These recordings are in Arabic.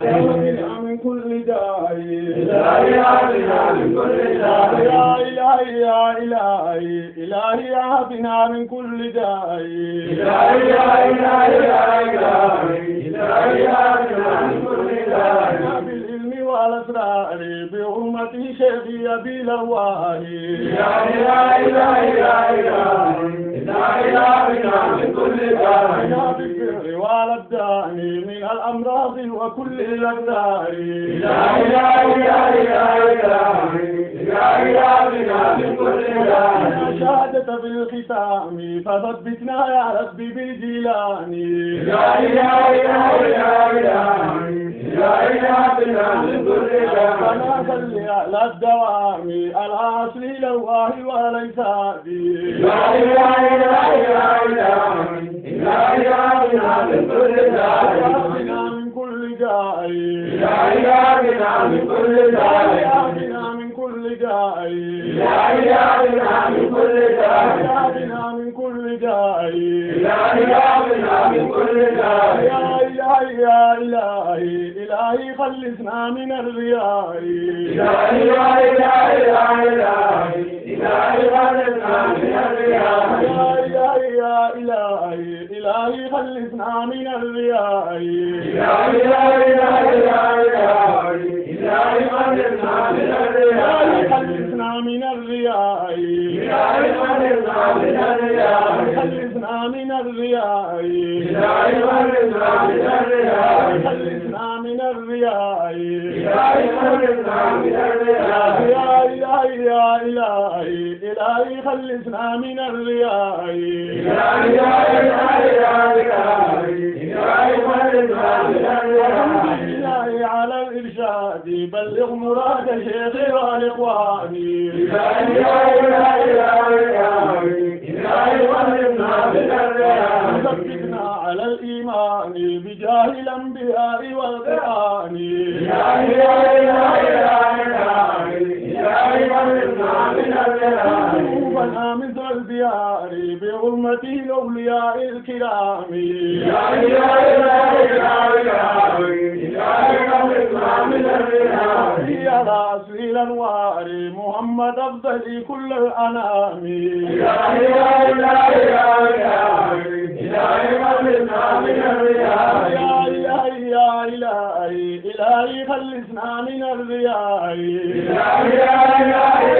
آمنا من كل داء إلهي آمنا من كل داء يا إلهي يا إلهي إلهي آمنا من كل داء إلهي يا إلهي يا إلهي إلهي آمنا من كل داء بالعلم والأسرار بحرمة شيخي أبي الأرواحي يا إلهي يا إلهي إلهي آمنا من كل داء بالبر والأبدان من الأمراض وكل الأقدار إلهي يا إلهي إلهي آمنا من كل داء شهادة في الختام فثبتنا يا ربي بالجيلان إلهي يا إلهي إلهي آمنا من كل داء فما صل على الدوام الأصل الأرواح وليس بي إلهي يا إلهي إلهي آمنا من كل داء آمنا من كل داء إلهي آمنا من كل داء آمنا من كل داء إلهي آمنا من كل داء آمنا من كل داء إلهي آمنا من كل داء يا إلهي يا إلهي إلهي خلصنا من الرياء إلهي يا إلهي إلهي خلصنا من الرياء يا إلهي يا إلهي إلهي خلصنا من الرياء إلهي يا إلهي إلهي خلصنا من الرياء خلصنا من الرياء إلهي خلصنا من الرياء خلصنا من الرياء إلهي خلصنا من الرياء خلصنا من الرياء إلهي خلصنا من الرياء يا إلهي يا إلهي إلهي خلصنا من الرياء إلهي يا إلهي إلهي خلصنا من الرياء إلهي على الإرشاد بلغ مراد شيخي والإخوان إلهي يا إلهي إلهي خلصنا من الرياء ثبتنا على الإيمان بجاه الأنبياء والقرآن إلهي يا إلهي خلصنا من الرياء قلوبنا مثل الديار بحرمة الأولياء الكرام إلهي يا إلهي خلصنا من الرياء هي رأس الأنوار محمد أفضل كل الأنام إلهي يا إلهي خلصنا من الرياء يا إلهي يا إلهي إلهي خلصنا من الرياء إلهي يا إلهي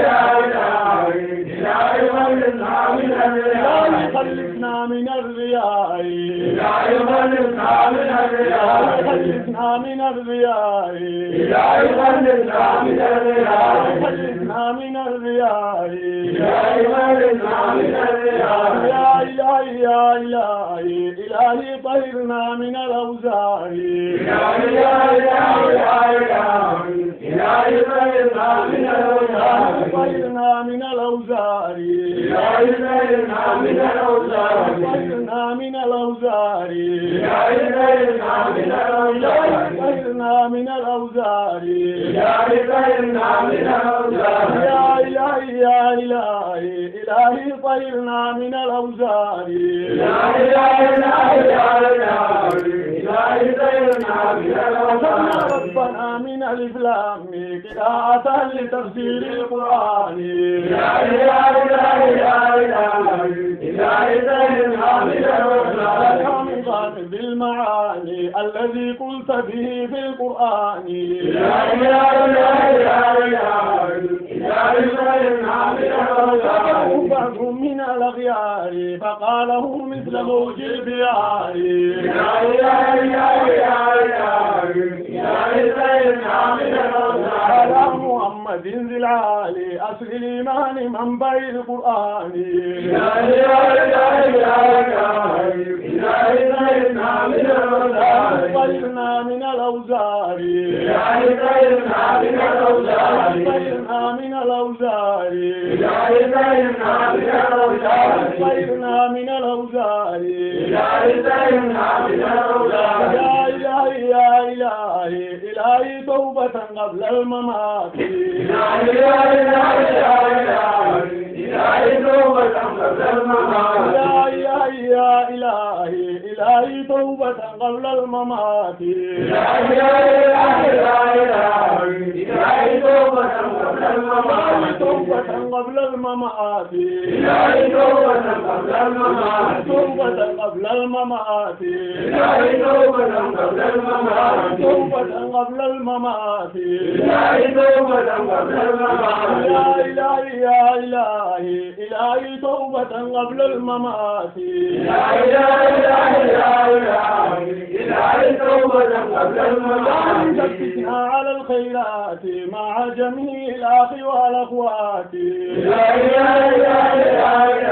إلهي خلصنا من الرياء خلصنا من الرياء إلهي خلصنا من الرياء خلصنا من الرياء إلهي خلصنا من الرياء خلصنا من الرياء إلهي خلصنا من الرياء يا إلهي يا إلهي إلهي طهرنا من الأوزار إلهي يا إلهي إلهي طهرنا من الأوزار طهرنا من الأوزار إلهي طهرنا من الأوزار طهرنا من الأوزار إلهي طهرنا من الأوزار طهرنا من الأوزار إلهي طهرنا من الأوزار يا إلهي يا إلهي إلهي طهرنا من الأوزار إلهي يا إلهي إلهي طهرنا من الأوزار ربنا من الإفلام قراءة لتفسير القرآن إلهي يا إلهي طهرنا من الأوزار بالمعاني الذي قلت به في القرآن إلهي يا إلهي طهرنا من الأوزار بعض من الأغيار فقاله مثل موج البيار إلهي إلهي طهرنا من الأوزار على محمد ذي العالي أصل الإيمان منبع القرآن إلهي إلهي طهرنا من الأوزار طهرنا من الأوزار إلهي طهرنا من الأوزار طهرنا من الأوزار إلهي طهرنا من الأوزار طهرنا من الأوزار إلهي طهرنا من الأوزار يا إلهي يا إلهي إلهي توبة قبل الممات إلهي يا إلهي توبة قبل الممات يا إلهي يا إلهي إلهي توبة قبل الممات إلهي توبة قبل الممات توبة قبل الممات إلهي توبة قبل الممات توبة قبل الممات إلهي توبة قبل الممات توبة قبل الممات إلهي توبة قبل الممات يا إلهي يا إلهي إلهي توبة قبل الممات إلهي توبة قبل الممات ثبتنا على الخيرات مع جميع الأخ والأخوات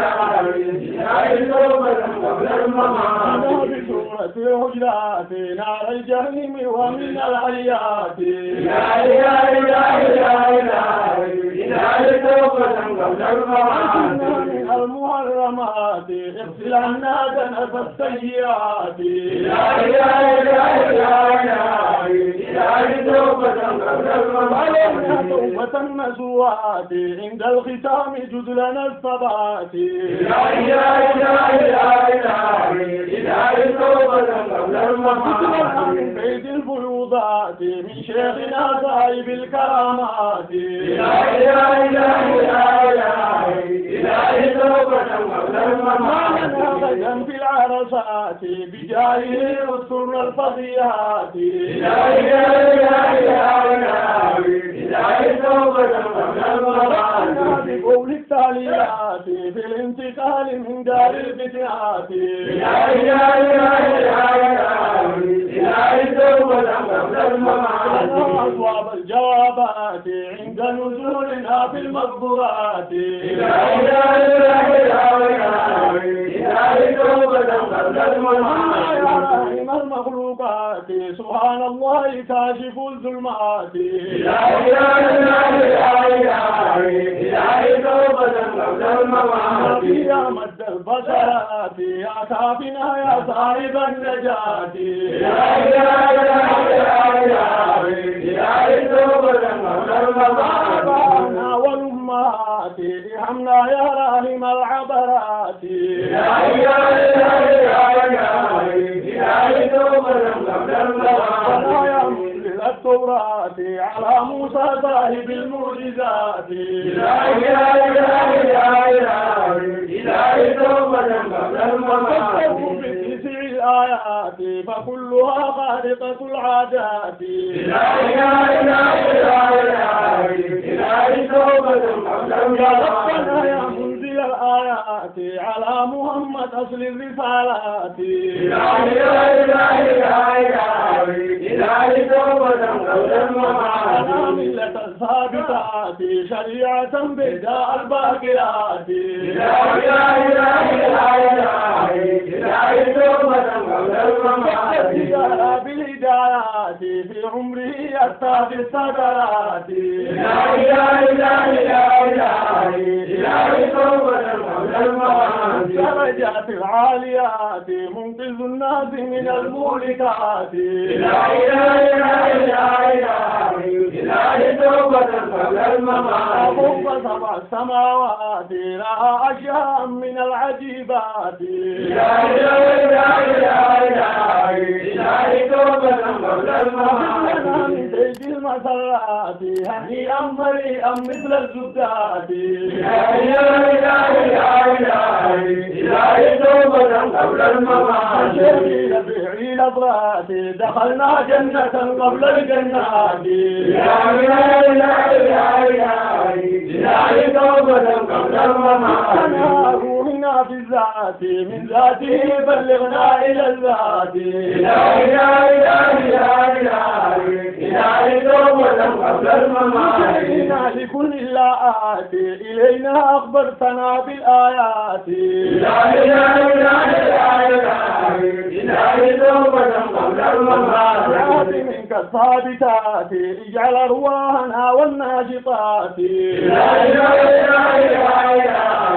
إلهي توبة قبل الممات بسورة الحجرات نار الجحيم ومن العليات إلهي توبة قبل الممات من المحرمات اغسل عنا ذنب السيئات إلهي توبة قبل الممات علينا توبة النسوات عند الختام جد لنا الثبات إلهي توبة قبل الممات من بيت الفيوضات من شيخنا صاحب الكرامات إلهي توبة قبل الممات لنا غدا في العرصات بجاهه استرنا الفضيحات إلهي توبة قبل الممات بقول التاليات في الانتقال من دار الفتنات إلهي توبة قبل الممات أصواب الجوابات عند نزولنا في المقبورات إلهي توبة قبل الممات يا رحم المخلوقات سبحان الله كاشف الظلمات إلهي توبة قبل الممات يا مد البشرات يا كافنا يا صاحب النجاة إلهي توبة قبل الممات آبانا والأمهات ارحمنا يا راحم العبرات إلهي توبة قبل الممات ولا يا منزل التوراة على موسى صاحب المعجزات إلهي توبة قبل الممات بتسع الآيات فكلها خارقة العادات إلهي توبة قبل يا الممات ربنا يا منزل الآيات على محمد أصل الرسالات إلهي توبة قبل الممات على ملة الثابتات شريعة بيداء الباقرات إلهي توبة قبل الممات اهتدى بالهدايات في عمره أتى بالصدرات إلهي توبة قبل الممات درجات العاليات منقذ الناس من المهلكات إلهي توبة قبل الممات فوق سبع السماوات رأى أشياء من العجيبات إلهي توبة قبل الممات لنا من زيد المسرات هنيئا مريئا مثل الزبدات إلهي توبة قبل الممات شهيد بيعي الأبرات دخلنا جنة قبل الجنات إلهي توبة قبل الممات أنا روحنا في الذات من ذاته بلغنا إلى الذات إلهي توبة قبل الممات شهينا لكل الآيات إلينا أخبرتنا بالآيات إلهي توبة قبل الممات منك الثابتات اجعل أرواحنا والناشطات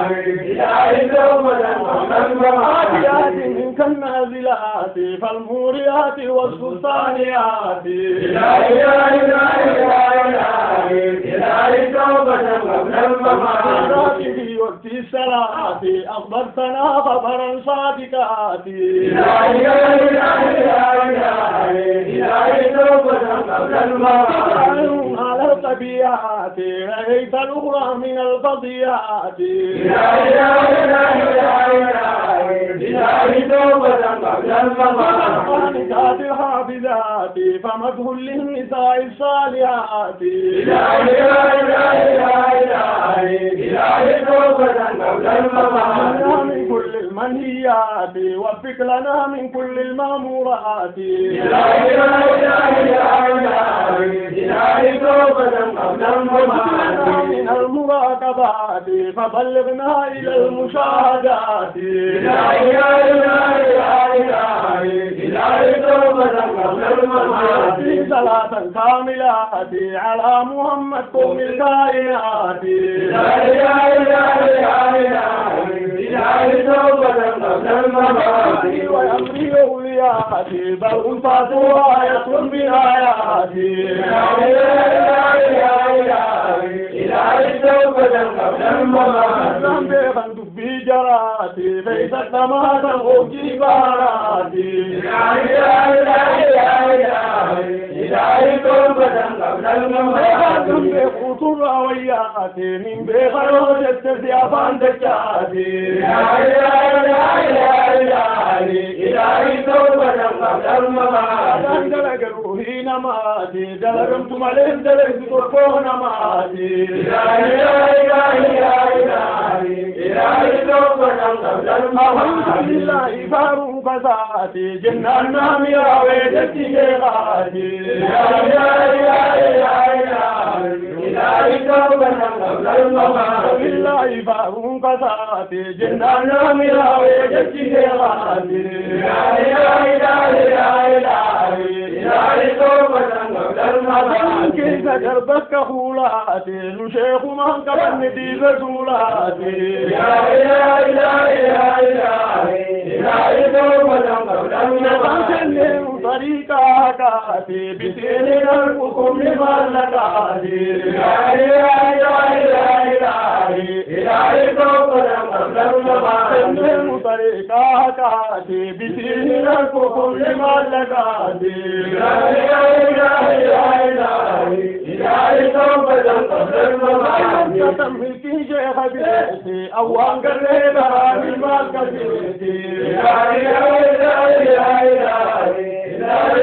إلهي توبة قبل الممات آتيات منك النازلات فالموريات والسلطانيات إلهي توبة قبل الممات في وقت الصلاة أفضل بلغتنا خبرا صادقا إلهي توبة قبل الممات على الطبيعات رأيت الأخرى من الفضيات إلهي توبة قبل الممات القانتات الحافظات فمده للنساء الصالحات إلهي توبة قبل الممات من كل المنهيات وفق لنا من كل المأمورات إلهي توبة قبل الممات من المراقبات فبلغنا إلى المشاهدات إلهي توبة قبل الممات صلاة كاملات على محمد قوم الكائنات إلهي توبة قبل الممات وأمري أولياتي بل أنفاتوا آية من آياتي إلهي توبة قبل الممات ذنبي في جراتي ليس السماء تغوكي باراتي إلهي توبة قبل الممات ذنبي خطر وياتي من بخروج التزيافان دكاتي إلهي توبة قبل الممات دلق روحي نماتي دلقمتم عليهم دلقت طرقون ماتي إلهي توبة قبل الحمد الممات لله فاروق ذاتي جنان نامي راويتي غادي إلهي توبة قبل الممات بالله فاروق ذاتي جنان نامي راويتي غادي إلهي توبة قبل الممات كيف دربك خولاتي نشيخ من قبل نديب زولاتي إلهي توبة قبل الممات سلم طريقا كاتي بسيرنا الحكم لملكاتي إلهي توبة قبل الممات سلم طريقا كاتي بسيرنا الحكم لملكاتي إلهي توبة قبل الممات تملكي شيخ بيتي أوان قريبا بما كثيرتي إلهي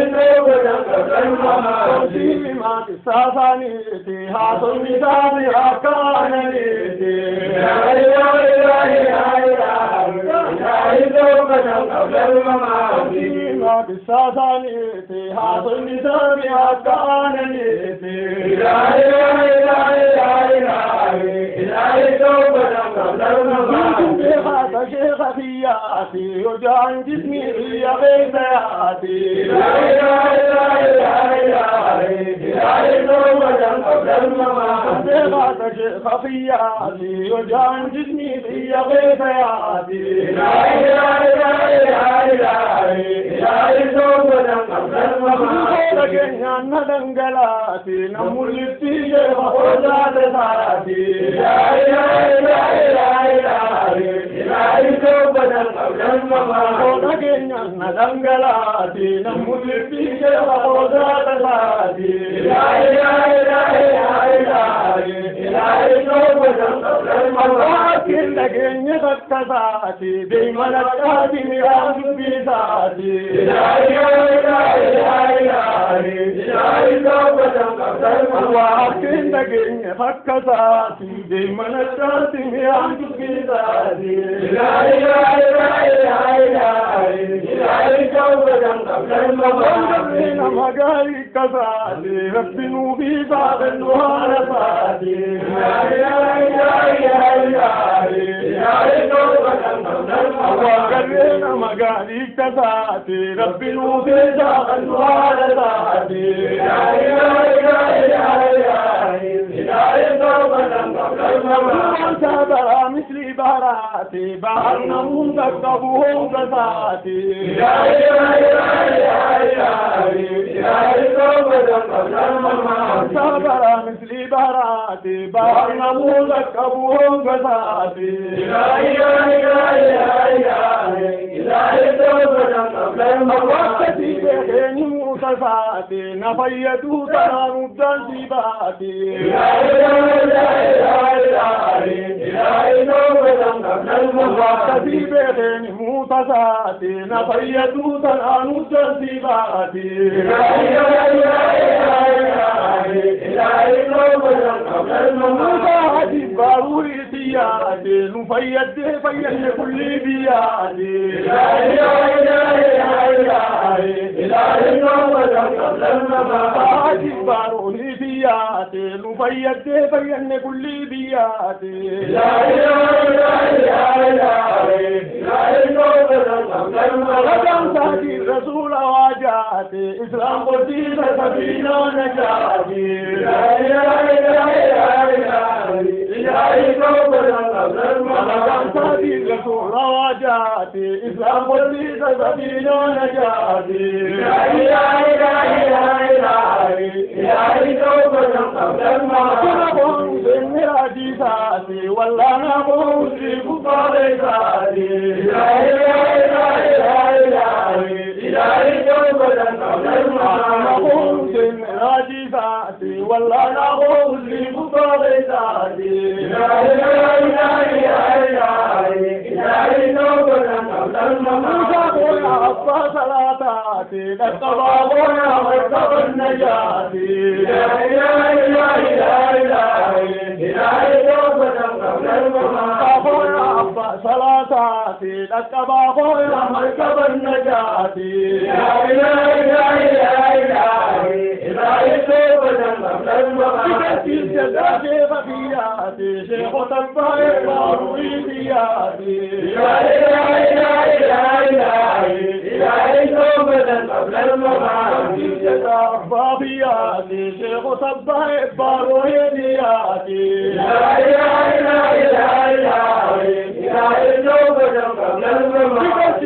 توبة قبل الممات ما تسافنيتي هاتو النساء أكانيتي إلهي توبة قبل الممات ما تسافنيتي هاتو النساء أكانيتي إلهي توبة قبل الممات شيخ خياتي وجعل جسمي هي غيباتي إلهي توبة قبل الممات شيخ خياتي وجعل جسمي هي غيباتي إلهي توبة قبل الممات لكن دنقلاتي نمر في شيخ وزاد ساتي إلهي توبة قبل الممات لكن دنقلاتي نمر في شيخ وزاد ساتي إلهي توبة قبل الممات لكن يتكساتي بمن الكاتم يعود بذاتي إلهي توبة قبل الممات لكن يتكساتي بمن الكاتم يعود بذاتي إلهي توبة قبل الممات بين مقالي كساتي ربنا في بعض المهارساتي إلهي توبة قبل الممات قرينا مقالي كساتي ربنا في بعض المهارساتي إلهي توبة قبل الممات سابر مثل باراتي بارنا منتقبهم كساتي إلهي توبة قبل الممات سابر مثل باراتي فساتي بار نموذج أبوهم فساتي إلهي توبة قبل الممات وقتي بخيني متساتي نفيتو تنار الدنسيباتي إلهي توبة قبل الممات وقتي بخيني متساتي نفيتو تنار الدنسيباتي إلهي توبة قبل الممات مجاهدي ضروري سيادي نفيد فيد كل بيادي إلهي توبة قبل الممات مجاهدي ضروري سيادي نفيد فيد كل بيادي إلهي توبة قبل الممات رجم سادي الرسول واجاتي إسلام قديس سبيل نجاتي إلهي توبة قبل الممات رجم سادي الرسول واجاتي إسلام قديس سبيل نجاتي إلهي توبة قبل الممات نقول بالمراجي ساتي ولا نقول في كفار ساتي إلهي توبة قبل الممات نقول بالمراجي ساتي ولا نقول في كفار ساتي إلهي توبة قبل الممات نقول أبا صلاتاتي نتبعون مرتب النجاتي إلهي توبة قبل الممات نقول أبا صلاتاتي نتبعون مرتب النجاتي إلهي توبة قبل الممات شيخ فياتي شيخ تباير باروي فياتي إلهي توبة قبل الممات فياتي شيخ تباير باروي فياتي إلهي توبة قبل الممات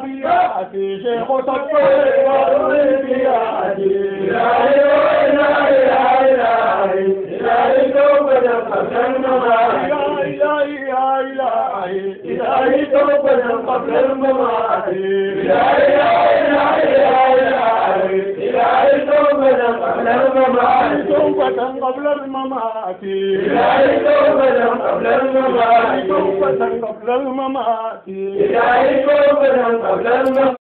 فياتي شيخ تباير باروي فياتي إلهي توبة قبل الممات إلهي توبة قبل الممات إلهي توبة قبل الممات توبة قبل الممات إلهي توبة قبل الممات توبة قبل الممات إلهي توبة قبل الممات